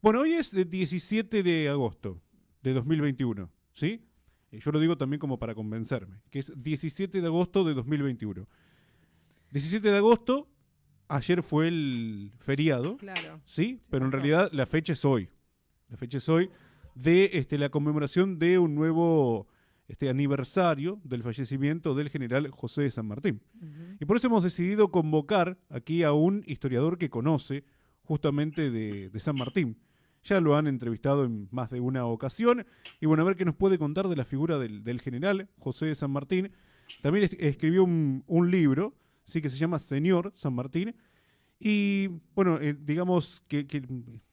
Bueno, hoy es el 17 de agosto de 2021, ¿sí? Yo lo digo también como para convencerme, que es 17 de agosto de 2021. 17 de agosto, ayer fue el feriado, Claro, ¿sí? se Pero en pasó. realidad la fecha es hoy. La fecha es hoy de la conmemoración de un nuevo aniversario del fallecimiento del general José de San Martín. Ujú. Y por eso hemos decidido convocar aquí a un historiador que conoce justamente de San Martín. Ya lo han entrevistado en más de una ocasión. Y bueno, a ver qué nos puede contar de la figura del general José de San Martín. También escribió un libro, sí, que se llama Señor San Martín. Y bueno, digamos que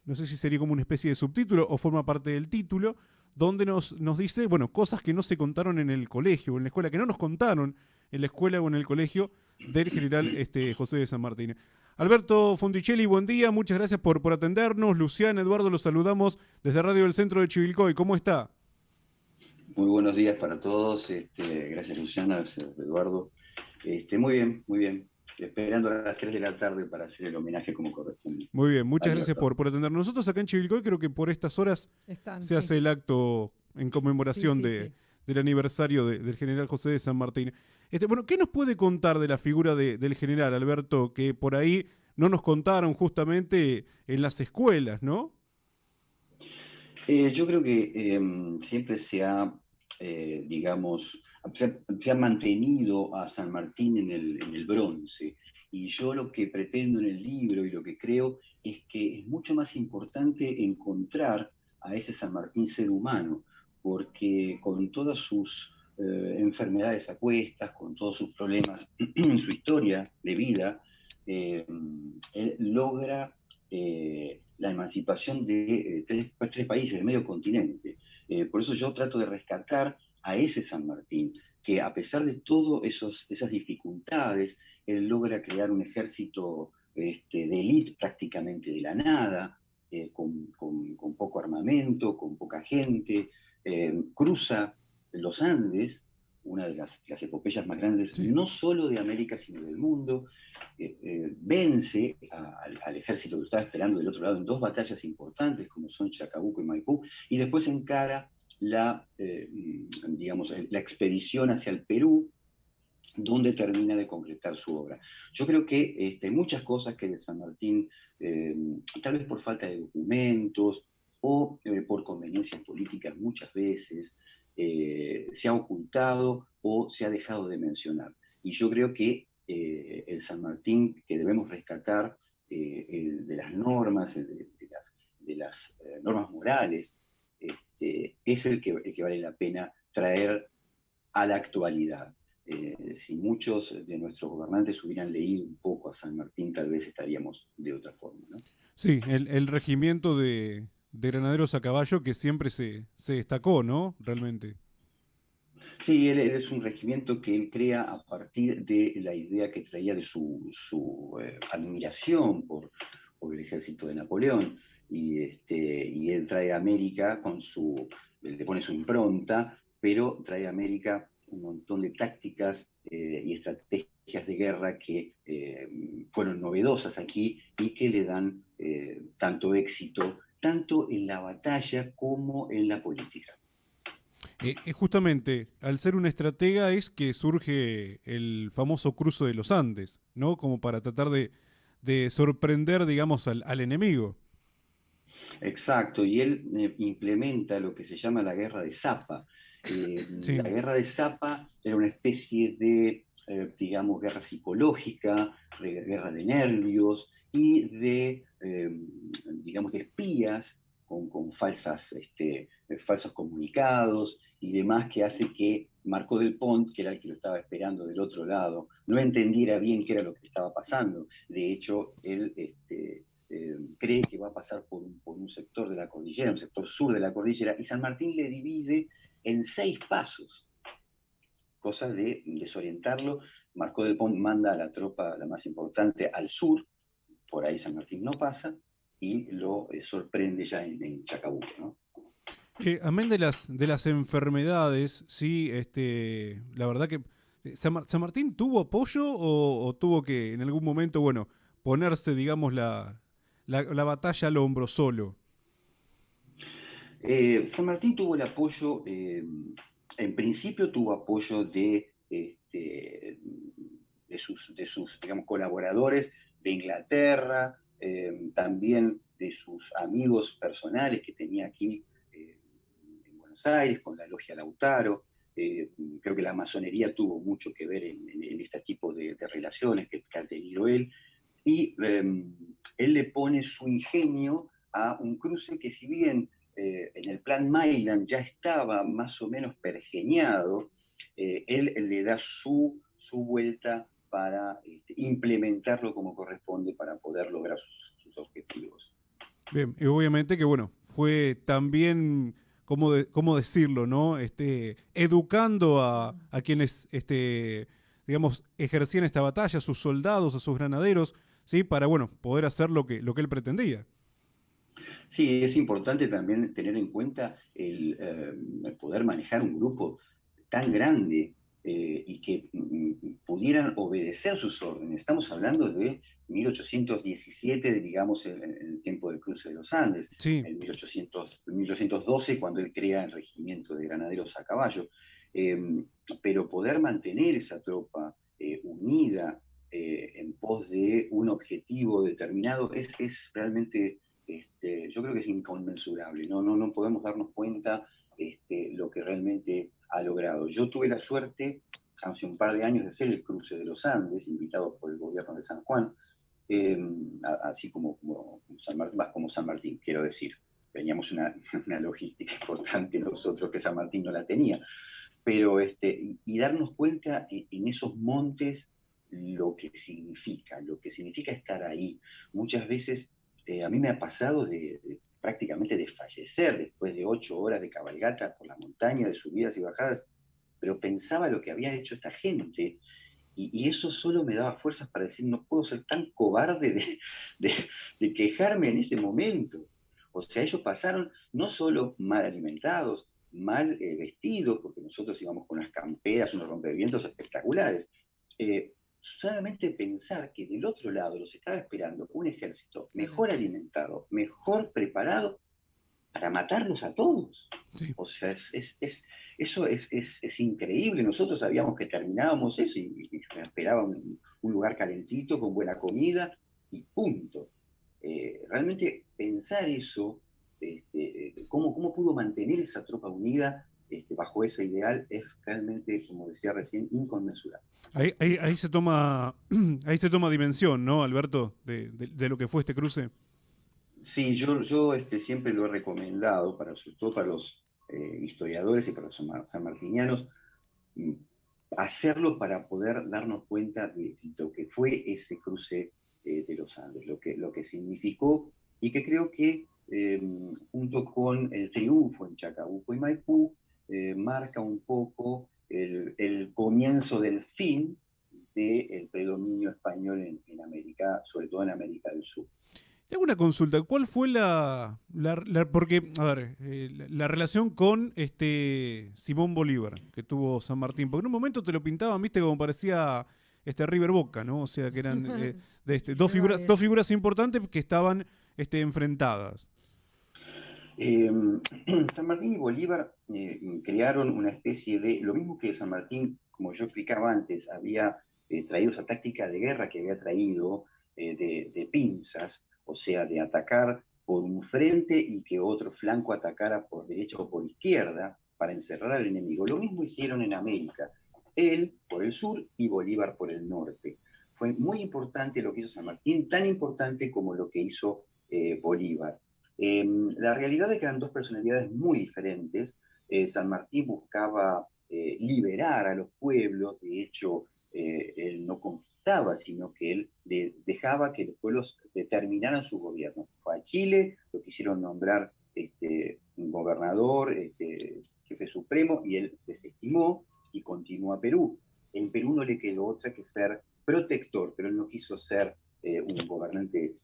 no sé si sería como una especie de subtítulo o forma parte del título, donde nos dice, bueno, cosas que no se contaron en el colegio o en la escuela, que no nos contaron en la escuela o en el colegio del general José de San Martín. Alberto Fonticelli, buen día, muchas gracias por atendernos. Luciana, Eduardo, los saludamos desde Radio del Centro de Chivilcoy. ¿Cómo está? Muy buenos días para todos. Gracias Luciana, gracias Eduardo. Muy bien, muy bien. Esperando a las 3 de la tarde para hacer el homenaje como corresponde Muy bien, al muchas gracias libertador. por atendernos. Nosotros acá en Chivilcoy creo que por estas horas Están, se sí. hace el acto en Sí, conmemoración sí, sí. del aniversario del general José de San Martín. Bueno, ¿qué nos puede contar de la figura del general, Alberto, que por ahí no nos contaron justamente en las escuelas, ¿no? Yo creo que siempre digamos, se ha mantenido a San Martín en el bronce. Y yo lo que pretendo en el libro y lo que creo es que es mucho más importante encontrar a ese San Martín ser humano, porque con todas sus enfermedades a cuestas, con todos sus problemas, su historia de vida, eh, él logra la emancipación de tres países, de medio continente. Por eso yo trato de rescatar a ese San Martín, que a pesar de todas esas dificultades, él logra crear un ejército de élite prácticamente de la nada, con poco armamento, con poca gente, cruza los Andes, una de las epopeyas más grandes, Sí. no solo de América, sino del mundo, vence al ejército que estaba esperando del otro lado en dos batallas importantes, como son Chacabuco y Maipú, y después encara digamos, la expedición hacia el Perú, donde termina de concretar su obra. Yo creo que hay muchas cosas que de San Martín, eh, tal vez por falta de documentos o por conveniencias políticas muchas veces, se ha ocultado o se ha dejado de mencionar. Y yo creo que el San Martín que debemos rescatar, el de las normas, de las normas morales, es el que vale la pena traer a la actualidad. Si muchos de nuestros gobernantes hubieran leído un poco a San Martín, tal vez estaríamos de otra forma, ¿no? Sí, el regimiento de granaderos a caballo que siempre se destacó, ¿no? Realmente. Sí, él es un regimiento que él crea a partir de la idea que traía de su admiración por el ejército de Napoleón. Y él trae a América le pone su impronta, pero trae a América un montón de tácticas y estrategias de guerra que fueron novedosas aquí y que le dan tanto éxito, tanto en la batalla como en la política. Justamente, al ser una estratega es que surge el famoso cruce de los Andes, ¿no? Como para tratar de sorprender, digamos, al enemigo. Exacto, y él implementa lo que se llama la guerra de Zapa. Sí. La guerra de Zapa era una especie de, digamos, guerra psicológica, guerra de nervios y digamos, de espías con falsos comunicados y demás que hace que Marco del Pont, que era el que lo estaba esperando del otro lado, no entendiera bien qué era lo que estaba pasando. De hecho, él cree que va a pasar por un sector de la cordillera, un sector sur de la cordillera, y San Martín le divide en 6 pasos, cosa de desorientarlo. Marcó del Pont manda a la tropa, la más importante, al sur, por ahí San Martín no pasa, y lo sorprende ya en Chacabuco, ¿no? Amén de las enfermedades, sí, la verdad que San Martín tuvo apoyo o tuvo que en algún momento, bueno, ponerse, digamos, la batalla al hombro solo. San Martín tuvo el apoyo, en principio tuvo apoyo de sus digamos, colaboradores de Inglaterra, también de sus amigos personales que tenía aquí en Buenos Aires, con la Logia Lautaro. Creo que la masonería tuvo mucho que ver en este tipo de relaciones que ha tenido él. Y él le pone su ingenio a un cruce que, si bien en el plan Mailand ya estaba más o menos pergeñado, él le da su vuelta para implementarlo como corresponde para poder lograr sus objetivos. Bien, y obviamente que bueno, fue también, ¿cómo decirlo, no? Educando a quienes, digamos, ejercían esta batalla, a sus soldados, a sus granaderos, ¿sí? Para, bueno, poder hacer lo que él pretendía. Sí, es importante también tener en cuenta el poder manejar un grupo tan grande y que pudieran obedecer sus órdenes. Estamos hablando de 1817, digamos, en el tiempo del cruce de los Andes, Sí, en 1812, cuando él crea el regimiento de granaderos a caballo. Eh, pero poder mantener esa tropa unida en pos de un objetivo determinado es realmente yo creo que es inconmensurable. No podemos darnos cuenta lo que realmente ha logrado. Yo tuve la suerte, hace un par de años, de hacer el cruce de los Andes, invitado por el gobierno de San Juan, eh, así como San Martín, quiero decir. Teníamos una logística importante nosotros que San Martín no la tenía, pero y darnos cuenta en esos montes lo que significa estar ahí. Muchas veces a mí me ha pasado prácticamente de fallecer después de 8 horas de cabalgata por la montaña, de subidas y bajadas, pero pensaba lo que había hecho esta gente y eso solo me daba fuerzas para decir, no puedo ser tan cobarde de, de quejarme en ese momento. O sea, ellos pasaron no solo mal alimentados, mal vestidos, porque nosotros íbamos con unas camperas, unos rompevientos espectaculares. Solamente pensar que del otro lado los estaba esperando un ejército Claro. mejor alimentado, mejor preparado para matarlos a todos. sí. O sea, eso es increíble. Nosotros sabíamos que terminábamos eso y esperaba un lugar calentito, con buena comida y punto. Realmente pensar eso, cómo pudo mantener esa tropa unida bajo ese ideal, es realmente, como decía recién, inconmensurable. Ahí se toma, ahí se toma dimensión, ¿no, Alberto, de lo que fue este cruce? Sí, yo siempre lo he recomendado, sobre todo para los historiadores y para los sanmartinianos, mm, hacerlo para poder darnos cuenta de lo que fue ese cruce de los Andes, lo que significó y que creo que junto con el triunfo en Chacabuco y Maipú marca un poco el comienzo del fin del predominio español en América, sobre todo en América del Sur. Te hago una consulta, ¿cuál fue porque, a ver, la relación con Simón Bolívar que tuvo San Martín? Porque en un momento te lo pintaban, viste, como parecía River Boca, ¿no? O sea, que eran dos Rivales. figuras importantes que estaban enfrentadas. Eh, San Martín y Bolívar crearon una especie de, lo mismo que San Martín, como yo explicaba antes, había traído esa táctica de guerra que había traído de pinzas, o sea, de atacar por un frente y que otro flanco atacara por derecha o por izquierda para encerrar al enemigo. Lo mismo hicieron en América, él por el sur y Bolívar por el norte. Fue muy importante lo que hizo San Martín, tan importante como lo que hizo Bolívar. La realidad es que eran dos personalidades muy diferentes. San Martín buscaba liberar a los pueblos, de hecho, él no conquistaba, sino que él dejaba que los pueblos determinaran su gobierno. Fue a Chile, lo quisieron nombrar un gobernador, jefe supremo, y él desestimó y continuó a Perú. En Perú no le quedó otra que ser protector, pero él no quiso ser un gobernante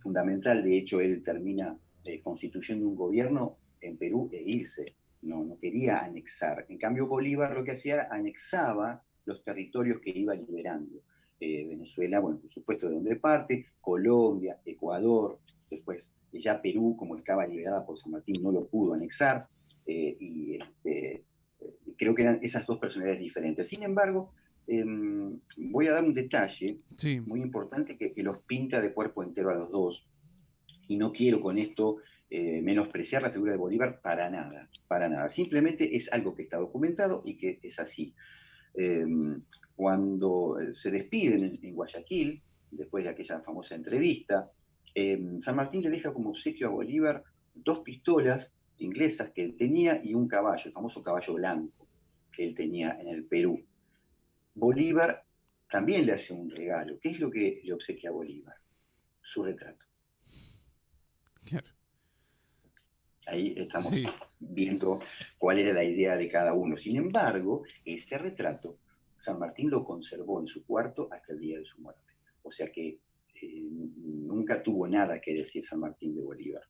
fundamental. De hecho, él termina constituyendo un gobierno en Perú e irse. No quería anexar. En cambio, Bolívar lo que hacía era anexaba los territorios que iba liberando. Venezuela, bueno, por supuesto, de donde parte, Colombia, Ecuador, después ya Perú, como estaba liberada por San Martín, no lo pudo anexar, y creo que eran esas dos personalidades diferentes. Sin embargo, voy a dar un detalle Sí, muy importante que los pinta de cuerpo entero a los dos, y no quiero con esto menospreciar la figura de Bolívar para nada, para nada. Simplemente es algo que está documentado y que es así. Eh, Cuando se despiden en Guayaquil, después de aquella famosa entrevista, San Martín le deja como obsequio a Bolívar dos pistolas inglesas que él tenía y un caballo, el famoso caballo blanco que él tenía en el Perú. Bolívar también le hace un regalo. ¿Qué es lo que le obsequia a Bolívar? Su retrato. claro. Ahí estamos Sí. viendo cuál era la idea de cada uno. Sin embargo, ese retrato San Martín lo conservó en su cuarto hasta el día de su muerte. O sea que nunca tuvo nada que decir San Martín de Bolívar.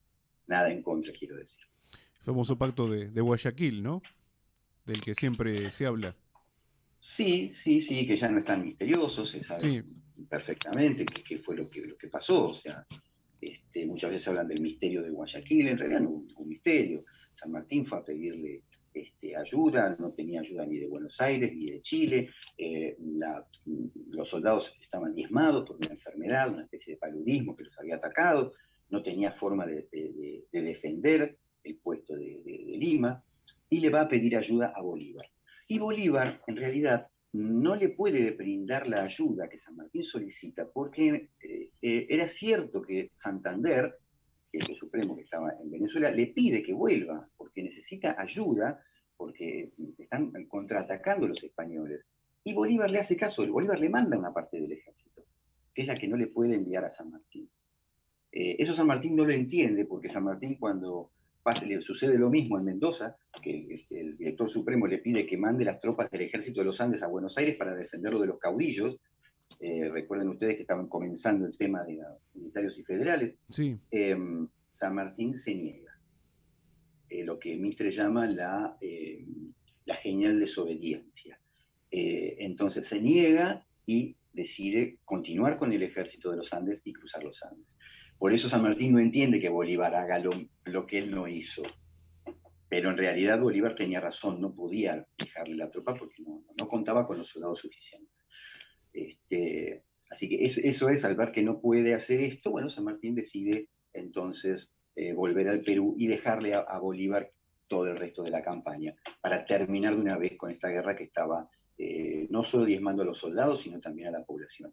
Nada en contra, quiero decir. El famoso pacto de Guayaquil, ¿no? Del que siempre se habla. Sí, sí, sí, que ya no es tan misterioso, se sabe Sí, perfectamente qué fue lo que pasó. O sea, muchas veces hablan del misterio de Guayaquil, en realidad no hubo ningún misterio. San Martín fue a pedirle ayuda, no tenía ayuda ni de Buenos Aires ni de Chile, los soldados estaban diezmados por una enfermedad, una especie de paludismo que los había atacado, no tenía forma de defender el puesto de Lima, y le va a pedir ayuda a Bolívar. Y Bolívar, en realidad, no le puede brindar la ayuda que San Martín solicita, porque era cierto que Santander, que es el Supremo que estaba en Venezuela, le pide que vuelva, porque necesita ayuda, porque están contraatacando los españoles. Y Bolívar le hace caso, Bolívar le manda una parte del ejército, que es la que no le puede enviar a San Martín. Eso San Martín no lo entiende, porque San Martín cuando le sucede lo mismo en Mendoza, que el director supremo le pide que mande las tropas del ejército de los Andes a Buenos Aires para defenderlo de los caudillos. Recuerden ustedes que estaban comenzando el tema de los unitarios y federales. sí. eh, San Martín se niega, lo que Mitre llama la genial desobediencia. Entonces se niega y decide continuar con el ejército de los Andes y cruzar los Andes. Por eso San Martín no entiende que Bolívar haga lo que él no hizo. Pero en realidad Bolívar tenía razón, no podía dejarle la tropa porque no contaba con los soldados suficientes. Así que eso es, al ver que no puede hacer esto, bueno, San Martín decide entonces volver al Perú y dejarle a Bolívar todo el resto de la campaña para terminar de una vez con esta guerra que estaba no solo diezmando a los soldados, sino también a la población.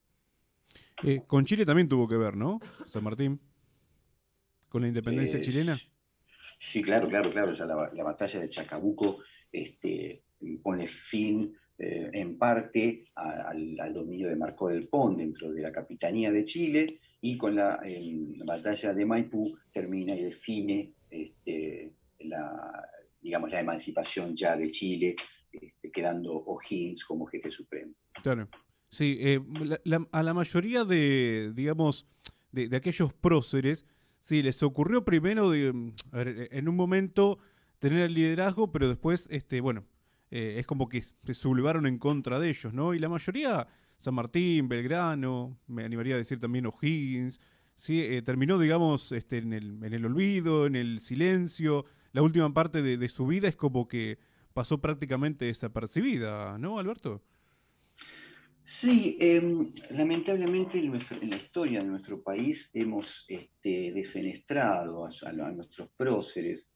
Con Chile también tuvo que ver, ¿no? San Martín, con la independencia Eh, chilena. sí, claro, claro, claro, ya la batalla de Chacabuco pone fin en parte al dominio de Marcó del Pont dentro de la Capitanía de Chile, y con la batalla de Maipú termina y define digamos, la emancipación ya de Chile, quedando O'Higgins como jefe supremo. Claro. Sí, a la mayoría de, digamos, de aquellos próceres, sí, les ocurrió primero, a ver, en un momento tener el liderazgo, pero después, bueno, es como que se sublevaron en contra de ellos, ¿no? Y la mayoría, San Martín, Belgrano, me animaría a decir también O'Higgins, sí, terminó, digamos, en el olvido, en el silencio. La última parte de su vida es como que pasó prácticamente desapercibida, ¿no, Alberto? Sí, lamentablemente en la historia de nuestro país hemos defenestrado a nuestros próceres.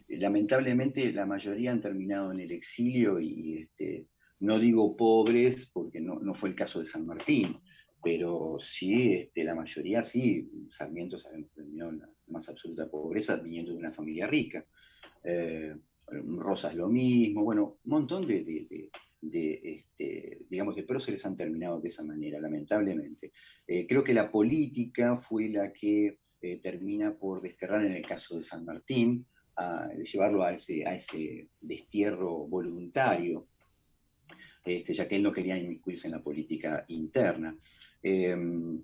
Lamentablemente la mayoría han terminado en el exilio y no digo pobres porque no fue el caso de San Martín, pero sí, la mayoría sí. Sarmiento sabemos que terminó en la más absoluta pobreza viniendo de una familia rica. eh, Rosas lo mismo, bueno, un montón digamos, de próceres han terminado de esa manera, lamentablemente. Creo que la política fue la que termina por desterrar en el caso de San Martín, de llevarlo a ese destierro voluntario, ya que él no quería inmiscuirse en la política interna. Eh,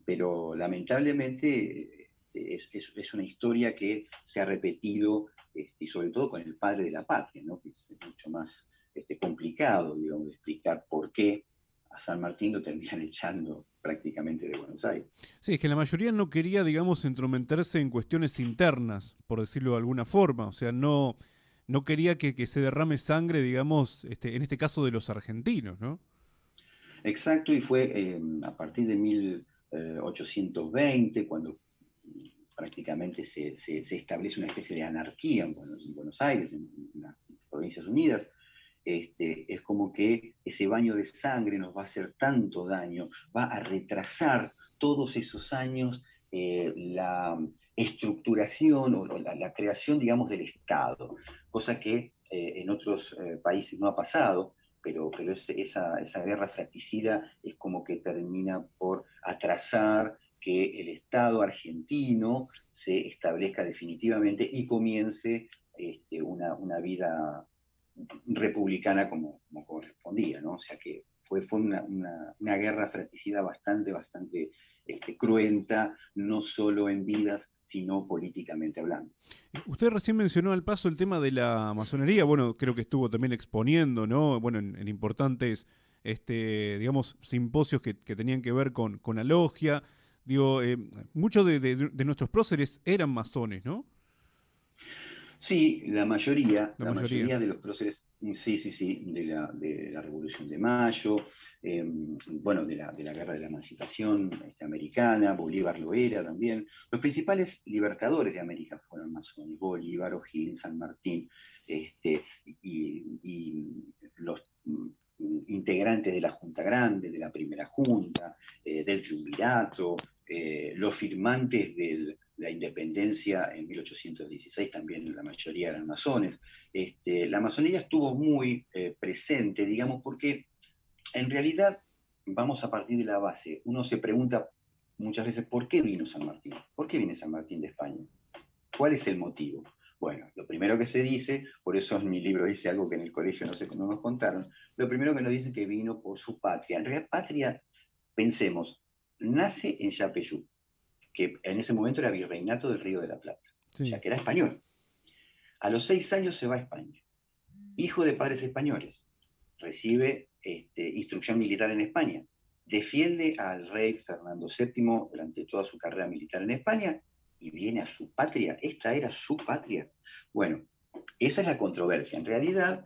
pero lamentablemente es una historia que se ha repetido, y sobre todo con el padre de la patria, ¿no? Que es mucho más complicado, digamos, de explicar por qué a San Martín lo terminan echando prácticamente de Buenos Aires. Sí, es que la mayoría no quería, digamos, entrometerse en cuestiones internas, por decirlo de alguna forma. O sea, no quería que se derrame sangre, digamos, en este caso de los argentinos, ¿no? Exacto, y fue a partir de 1820 cuando prácticamente se establece una especie de anarquía en Buenos Aires, en las Provincias Unidas. Es como que ese baño de sangre nos va a hacer tanto daño, va a retrasar todos esos años la estructuración o la creación, digamos, del Estado, cosa que en otros países no ha pasado, pero esa guerra fratricida es como que termina por atrasar que el Estado argentino se establezca definitivamente y comience una vida republicana como correspondía, ¿no? O sea que fue una guerra fratricida bastante cruenta, no solo en vidas, sino políticamente hablando. Usted recién mencionó al paso el tema de la masonería. Bueno, creo que estuvo también exponiendo, ¿no? Bueno, en importantes, digamos, simposios que tenían que ver con la logia. Digo, muchos de nuestros próceres eran masones, ¿no? Sí, la mayoría, La la mayoría. mayoría de los próceres, sí, de la Revolución de Mayo, bueno, de la Guerra de la Emancipación americana, Bolívar lo era también. Los principales libertadores de América fueron masones, Bolívar, O'Higgins, San Martín, y los integrantes de la Junta Grande, de la Primera Junta, del Triunvirato, los firmantes de la independencia en 1816, también la mayoría eran masones. La masonería estuvo muy presente, digamos, porque en realidad vamos a partir de la base. Uno se pregunta muchas veces, ¿por qué vino San Martín? ¿Por qué viene San Martín de España? ¿Cuál es el motivo? Bueno, lo primero que se dice, por eso en mi libro dice algo que en el colegio no nos contaron, lo primero que nos dice que vino por su patria. En realidad, patria, pensemos, nace en Yapeyú, que en ese momento era virreinato del Río de la Plata, o Sí. sea que era español. A los 6 años se va a España, hijo de padres españoles, recibe instrucción militar en España, defiende al rey Fernando VII durante toda su carrera militar en España y viene a su patria. Esta era su patria. Bueno, esa es la controversia. En realidad,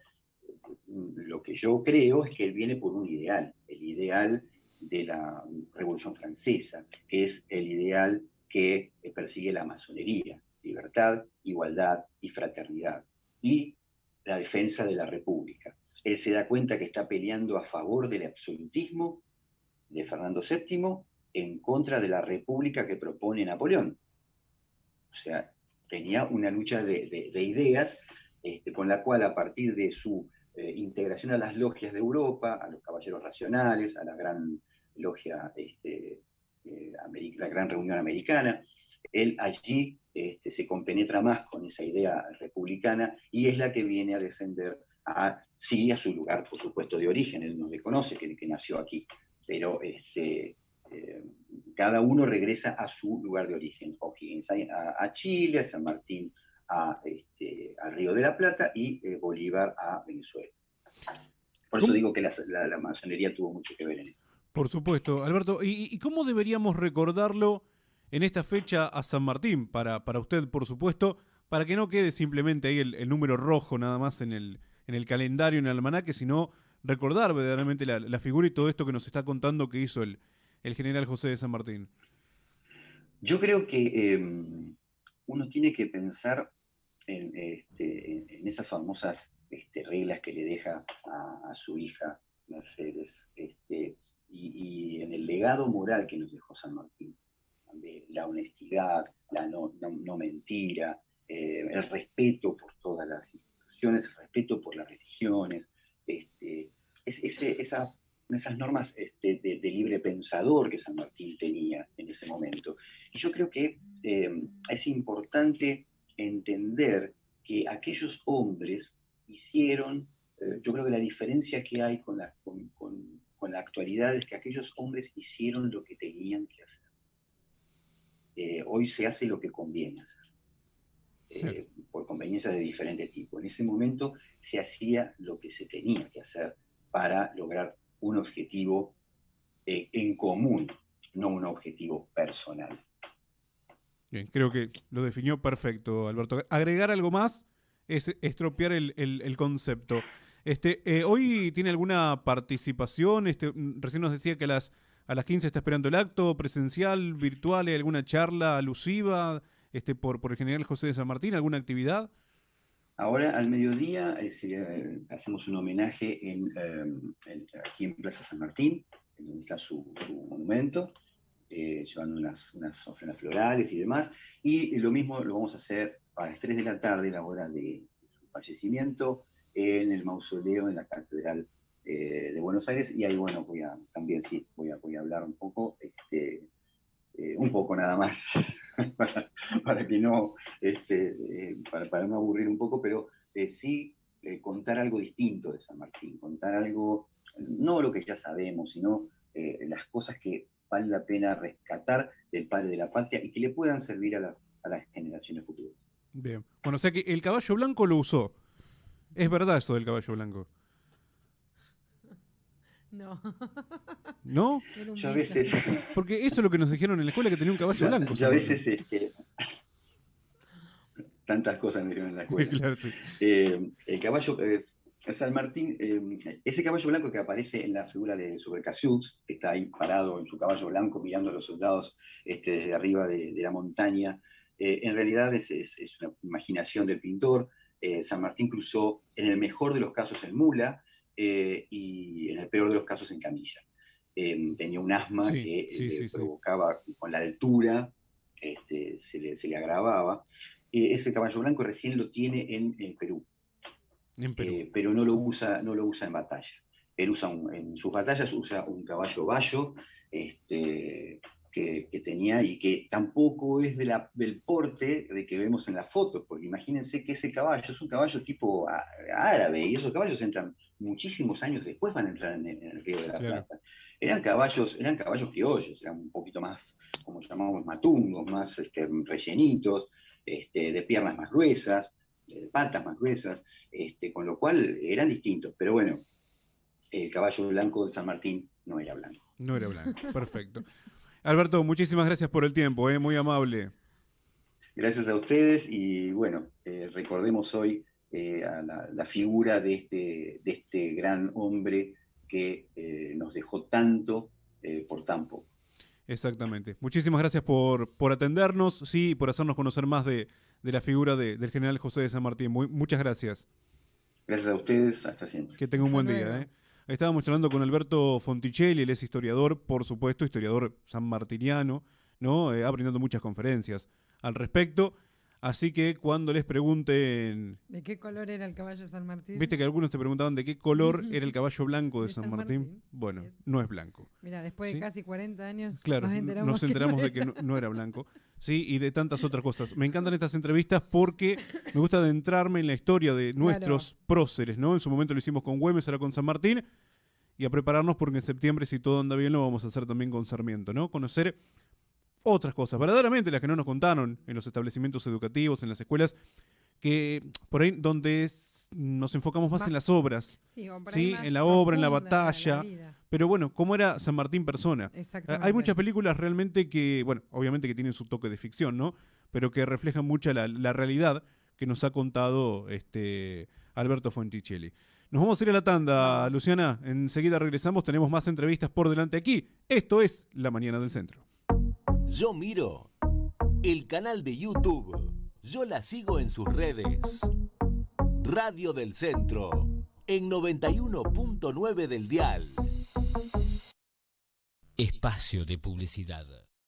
lo que yo creo es que él viene por un ideal, el ideal de la Revolución Francesa, que es el ideal que persigue la masonería: libertad, igualdad y fraternidad, y la defensa de la República. Él se da cuenta que está peleando a favor del absolutismo de Fernando VII en contra de la República que propone Napoleón. O sea, tenía una lucha de ideas con la cual, a partir de su integración a las logias de Europa, a los caballeros racionales, a la gran logia, la gran reunión americana, él allí se compenetra más con esa idea republicana y es la que viene a defender sí, a su lugar, por supuesto, de origen. Él no le conoce que nació aquí, pero eh, cada uno regresa a su lugar de origen. O'Higgins a Chile, a San Martín a Río de la Plata y Bolívar a Venezuela. Por eso ¿Cómo? digo que la masonería tuvo mucho que ver en esto. Por supuesto, Alberto. ¿Y cómo deberíamos recordarlo en esta fecha a San Martín? Para usted, por supuesto, para que no quede simplemente ahí el número rojo nada más en el calendario, en el almanaque, sino recordar verdaderamente la figura y todo esto que nos está contando que hizo el general José de San Martín. Yo creo que uno tiene que pensar en esas famosas reglas que le deja a su hija Mercedes, y en el legado moral que nos dejó San Martín, de la honestidad, la no mentira, el respeto por todas las instituciones, el respeto por las religiones, este, esas normas de libre pensador que San Martín tenía en ese momento. Y yo creo que es importante entender que aquellos hombres hicieron, yo creo que la diferencia que hay con la actualidad es que aquellos hombres hicieron lo que tenían que hacer. Hoy se hace lo que conviene hacer, Claro. por conveniencias de diferente tipo. En ese momento se hacía lo que se tenía que hacer para lograr un objetivo en común, no un objetivo personal. Bien, creo que lo definió perfecto, Alberto. Agregar algo más es estropear el concepto. ¿Hoy tiene alguna participación? Recién nos decía que a las 15 está esperando el acto, presencial, virtual, ¿hay alguna charla alusiva por el general José de San Martín, alguna actividad? Ahora al mediodía hacemos un homenaje aquí en Plaza San Martín, en donde está su monumento, llevando unas ofrendas florales y demás. Y lo mismo lo vamos a hacer a las 3 de la tarde, la hora de su fallecimiento, en el mausoleo en la Catedral de Buenos Aires. Y ahí, bueno, voy a hablar un poco nada más, para que no, para no aburrir un poco, pero sí contar algo distinto de San Martín, contar algo, no lo que ya sabemos, sino las cosas que vale la pena rescatar del padre de la patria y que le puedan servir a las generaciones futuras. Bien. Bueno, o sea que el caballo blanco lo usó. Es verdad eso del caballo blanco. No. ¿No? Yo a veces... Porque eso es lo que nos dijeron en la escuela, que tenía un caballo blanco. Yo a veces... tantas cosas me dijeron en la escuela. Claro, sí. El caballo... San Martín, ese caballo blanco que aparece en la figura de Subercaseaux, que está ahí parado en su caballo blanco mirando a los soldados desde arriba de la montaña, en realidad es una imaginación del pintor. San Martín cruzó en el mejor de los casos en mula y en el peor de los casos en camilla. Tenía un asma que provocaba con la altura, se le agravaba. Ese caballo blanco recién lo tiene en Perú. En Perú. Pero no lo usa en batalla. Él en sus batallas usa un caballo bayo que tenía y que tampoco es del porte de que vemos en las fotos, porque imagínense que ese caballo es un caballo tipo árabe, y esos caballos entran muchísimos años después, van a entrar en el Río de la Plata. Eran caballos criollos, eran un poquito más, como llamamos, matungos, más rellenitos, de piernas más gruesas, de patas más gruesas, con lo cual eran distintos. Pero bueno, el caballo blanco de San Martín no era blanco. No era blanco, perfecto. Alberto, muchísimas gracias por el tiempo, muy amable. Gracias a ustedes y bueno, recordemos hoy a la figura de este gran hombre que nos dejó tanto por tan poco. Exactamente. Muchísimas gracias por atendernos, sí, por hacernos conocer más de la figura del general José de San Martín. Muchas gracias. Gracias a ustedes, hasta siempre. Que tenga un buen día. Estábamos charlando con Alberto Fonticelli, él es historiador, por supuesto, historiador sanmartiniano, ¿no? Ha brindado muchas conferencias al respecto. Así que cuando les pregunten... ¿De qué color era el caballo de San Martín? Viste que algunos te preguntaban de qué color era el caballo blanco de San Martín. Bueno, no es blanco. Mira, después de casi 40 años claro, nos enteramos de que no era blanco. Sí, y de tantas otras cosas. Me encantan estas entrevistas porque me gusta adentrarme en la historia de nuestros próceres, ¿no? En su momento lo hicimos con Güemes, ahora con San Martín, y a prepararnos porque en septiembre, si todo anda bien, lo vamos a hacer también con Sarmiento, ¿no? Conocer otras cosas, verdaderamente las que no nos contaron en los establecimientos educativos, en las escuelas, que por ahí donde nos enfocamos más en las obras, sí, en la obra, en la batalla, pero bueno, ¿cómo era San Martín persona? Hay muchas películas realmente que, bueno, obviamente que tienen su toque de ficción, ¿no? Pero que reflejan mucho la realidad que nos ha contado Alberto Fonticelli. Nos vamos a ir a la tanda, Luciana, enseguida regresamos, tenemos más entrevistas por delante aquí. Esto es La Mañana del Centro. Yo miro el canal de YouTube. Yo la sigo en sus redes. Radio del Centro, en 91.9 del dial. Espacio de publicidad.